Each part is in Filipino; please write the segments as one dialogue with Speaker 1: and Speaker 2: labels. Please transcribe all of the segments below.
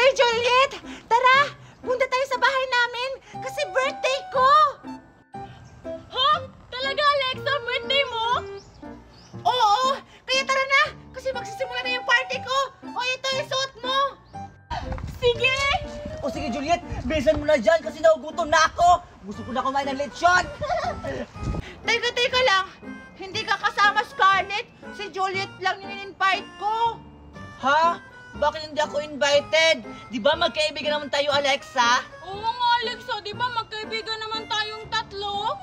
Speaker 1: Sige, Juliet! Tara! Punta tayo sa bahay namin kasi birthday ko!
Speaker 2: Ha? Talaga, Alexa? Birthday mo?
Speaker 1: Oo! Kaya tara na! Kasi magsisimula na yung party ko! O ito, isuot mo!
Speaker 2: Sige!
Speaker 3: O sige, Juliet, bilisan mo na dyan kasi nagugutom na ako. Gusto ko na kumain ng lechon.
Speaker 1: Teka lang! Hindi ka kasama, Scarlett! Si Juliet lang yung in-invite ko!
Speaker 3: Ha? Bakit hindi ako invited? Di ba magkaibigan naman tayo, Alexa?
Speaker 2: Oo nga, Alexa. Di ba magkaibigan naman tayong tatlo?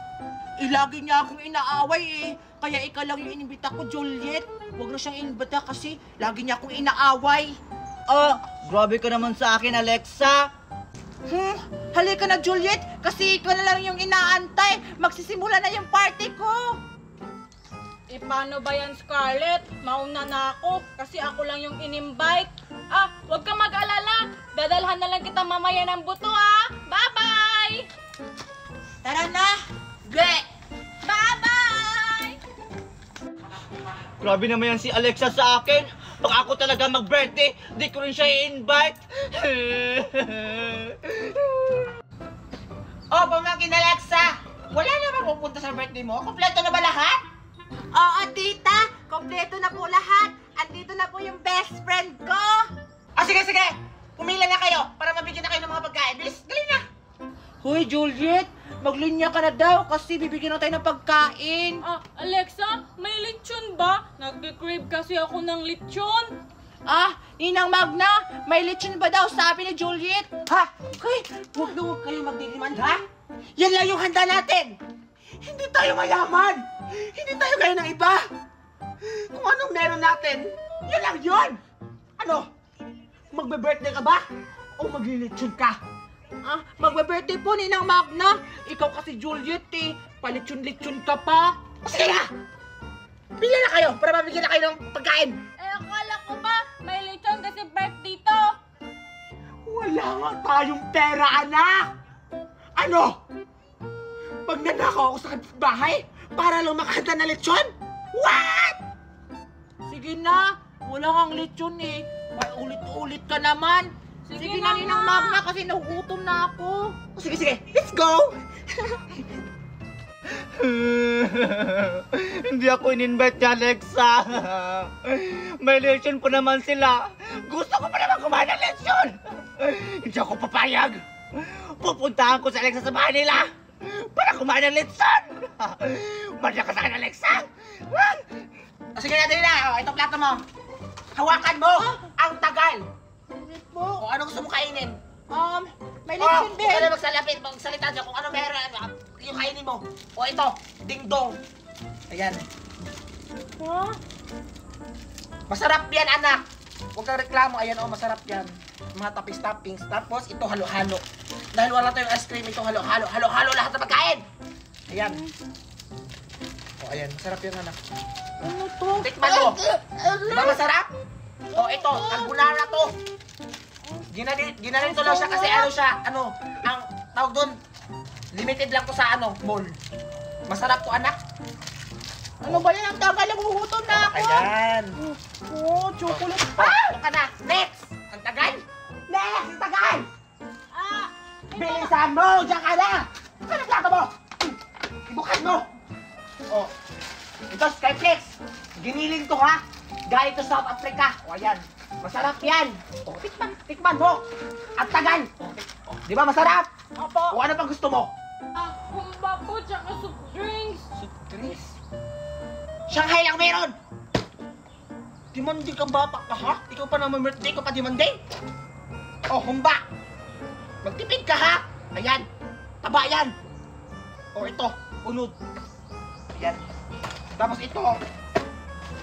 Speaker 1: Lagi niya akong inaaway eh. Kaya ikaw lang yung inimbita ko, Juliet. Huwag na siyang inimbita kasi lagi niya akong inaaway.
Speaker 3: Grabe ka naman sa akin, Alexa.
Speaker 1: Halika na, Juliet, kasi ikaw na lang yung inaantay. Magsisimula na yung party ko.
Speaker 2: E paano ba yan, Scarlett? Mauna na ako kasi ako lang yung in-invite. Huwag ka mag-alala. Dadalhan na lang kita mamaya ng buto, Bye-bye!
Speaker 1: Tara na!
Speaker 2: Bye-bye!
Speaker 3: Grabe naman yan si Alexa sa akin. Pag ako talaga mag-birthday, di ko rin siya i-invite.
Speaker 1: Pamangkin Alexa! Wala na ba pupunta sa birthday mo? Kompleto na ba lahat? Oo, tita! Kompleto na po lahat! Andito na po yung best friend ko! Sige! Pumila na kayo para mabigyan na kayo ng mga pagkain. Bilis, dali na! Hoy, Juliet! Maglinya ka na daw kasi bibigyan na tayo ng pagkain.
Speaker 2: Alexa, may lechon ba? Nagki-crave kasi ako ng lechon.
Speaker 1: Ninang Magna, may lechon ba daw sabi ni Juliet? Okay, huwag kayo magdidiman, ha? Yan lang yung handa natin! Hindi tayo mayaman! Hindi tayo gaya ng iba! Kung anong meron natin, yan lang yun! Ano? Magbe-birthday ka ba? O maglilitsyon ka? Magbe-birthday po, Ninang Magna! Ikaw kasi Juliet eh! Palitsyon-litsyon ka pa! Sige na! Pila na kayo para mabigyan na kayo ng pagkain!
Speaker 2: Akala ko ba may lechon kasi birthday to?
Speaker 1: Wala nga tayong pera, anak! Ano? Magnanakaw ako sa bahay para lang makahanda na lechon? What? Sige na, wala kang lechon eh. May ulit-ulit ka naman. Sige na, Ninang Magna, kasi nagugutom na ako. Sige, let's go!
Speaker 3: Hindi ako in-invite ni Alexa. May lechon po naman sila. Gusto ko pa naman kumain ng lechon. Hindi ako papayag. Pupuntahan ko sa Alexa sa bahay nila para kumain ng lechon. Manda ka sa akin, Alexa.
Speaker 1: Sige na, dali na. Ito plato mo. Hawakan mo. Ang tagal. O ano gusto mo kainin? May lechon din. Huwag ka na magsalapit. Magsalita dyan kung ano meron. Yung kainin mo. O ito, ding-dong. Ayan. Masarap yan, anak. Huwag kang reklamo. Ayan, masarap yan. Mga toppings. Tapos, ito halo-halo. Dahil wala tayong ice cream, ito halo-halo. Halo-halo lahat ng pagkain. Ayan. O, ayan. Masarap yan, anak. Ano to? Tikman mo. Diba masarap? O, ito. Carbonara to. Ginanito lang siya kasi ang tawag doon, limited lang to sa mall. Masarap to, anak. Ano ba yan? Ang tagal, nagugutom na ako. Ayan. Chocolate pa. Ito ka na. Next. Ang tagal. Next. Ang tagal. Bilisan mo. Diyan ka na. Ito na plato mo. Ibukas mo. Ito, Skyflex. Giniling to, ha. Galing to South Africa. Ayan. Masarap yan. Tikman mo. Ang tagal. Di ba masarap?
Speaker 2: Opo.
Speaker 1: Ano pang gusto mo?
Speaker 2: Humba po, tsaka soup drinks.
Speaker 1: Soup drinks? Shanghai lang meron! Demanding ka bata ka, ha? Ikaw pa naman birthday ko pa demanding? Humba! Magtipid ka, ha? Ayan. Taba yan. Ito. Unod. Ayan. Tapos ito.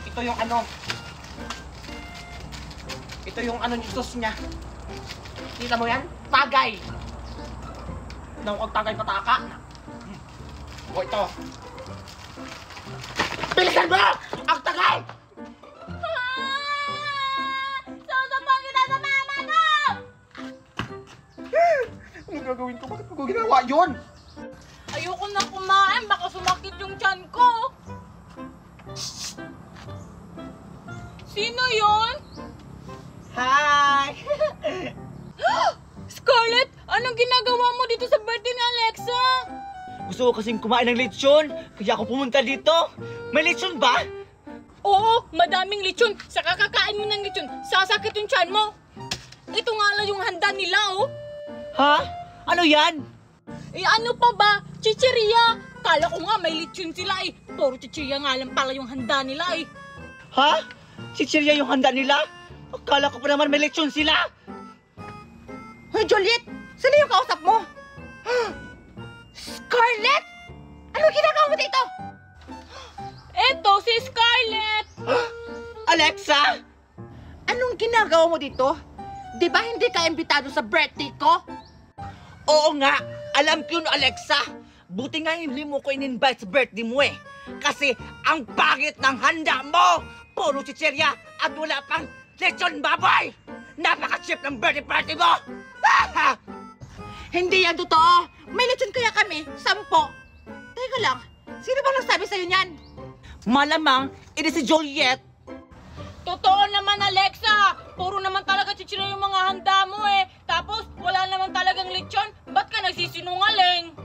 Speaker 1: Ito yung Ito yung yung sauce niya. Kita mo yan? Tagay. Huwag tagay pataka. Ito. Bilisan mo! Ang tagal!
Speaker 2: Susubong kita sa mama ko!
Speaker 1: Ano gagawin ko? Bakit ko ginawa yun?
Speaker 2: Ayoko na kumain, baka sumakit yung tiyan ko. Sino yon?
Speaker 1: Hi!
Speaker 3: Gusto ko kasing kumain ng lechon, kaya ako pumunta dito. May lechon ba?
Speaker 2: Oo, madaming lechon. Sa kakakain mo ng lechon, sasakit yung tiyan mo. Ito nga lang yung handa nila, oh.
Speaker 3: Ha? Ano yan?
Speaker 2: Eh ano pa ba? Chicheria. Kala ko nga may lechon sila eh. Puro chicheria nga lang pala yung handa nila eh.
Speaker 3: Ha? Chichirya yung handa nila? Akala ko pa naman may lechon sila.
Speaker 1: Hoy, Juliet! Sino yung kausap mo? Scarlett! Anong ginagawa mo dito?
Speaker 2: Eto si Scarlett.
Speaker 3: Alexa!
Speaker 1: Anong ginagawa mo dito? Di ba hindi ka imbitado sa birthday ko?
Speaker 3: Oo nga, alam ko yun, Alexa. Buti nga hindi mo ko in-invite sa birthday mo eh. Kasi ang pangit ng handa mo! Puro chichirya at wala pang lechon baboy! Napaka-cheap ng birthday party mo!
Speaker 1: Hindi yan totoo! May lechon kaya kami, 10. Teka lang, sino bang nagsabi sa'yo niyan?
Speaker 3: Malamang, ito si Juliet.
Speaker 2: Totoo naman, Alexa. Puro naman talaga chichirya yung mga handa mo eh. Tapos wala naman talagang lechon. Ba't ka nagsisinungaling?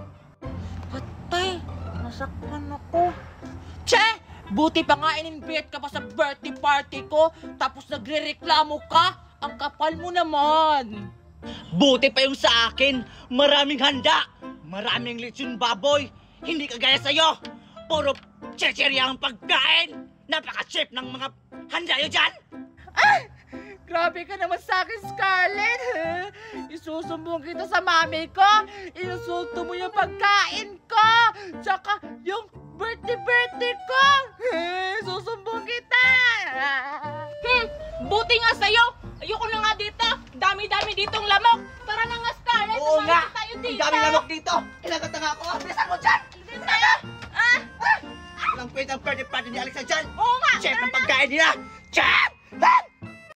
Speaker 1: Patay, nasaktan ako. Che! Buti pa nga in-invite ka pa sa birthday party ko, tapos nagre-reklamo ka. Ang kapal mo naman.
Speaker 3: Buti pa yung sa akin. Maraming handa. Maraming lechon baboy. Hindi kagaya sa'yo. Puro chichirya ang pagkain. Napaka-cheap ng mga handa nyo dyan.
Speaker 1: Grabe ka naman sa akin, Scarlett. Isusumbong kita sa mami ko. Inusulto mo yung pagkain ko. Tsaka yung birthday ko. Susumbong kita.
Speaker 2: Buti nga sa'yo. Ayoko na nga dito. Dami-dami ditong lamok. Tara na nga, Scarlett.
Speaker 3: Oo
Speaker 2: Tumayo
Speaker 3: nga.
Speaker 2: tayo
Speaker 3: Ang
Speaker 2: dito.
Speaker 3: dami lamok dito. Kailangan nga ako. Bilisan mo dyan.
Speaker 2: Tayo.
Speaker 3: Walang pwede ang birthday party ni Alexa dyan.
Speaker 2: Oo nga.
Speaker 3: Chef ng pagkain nila. Chef!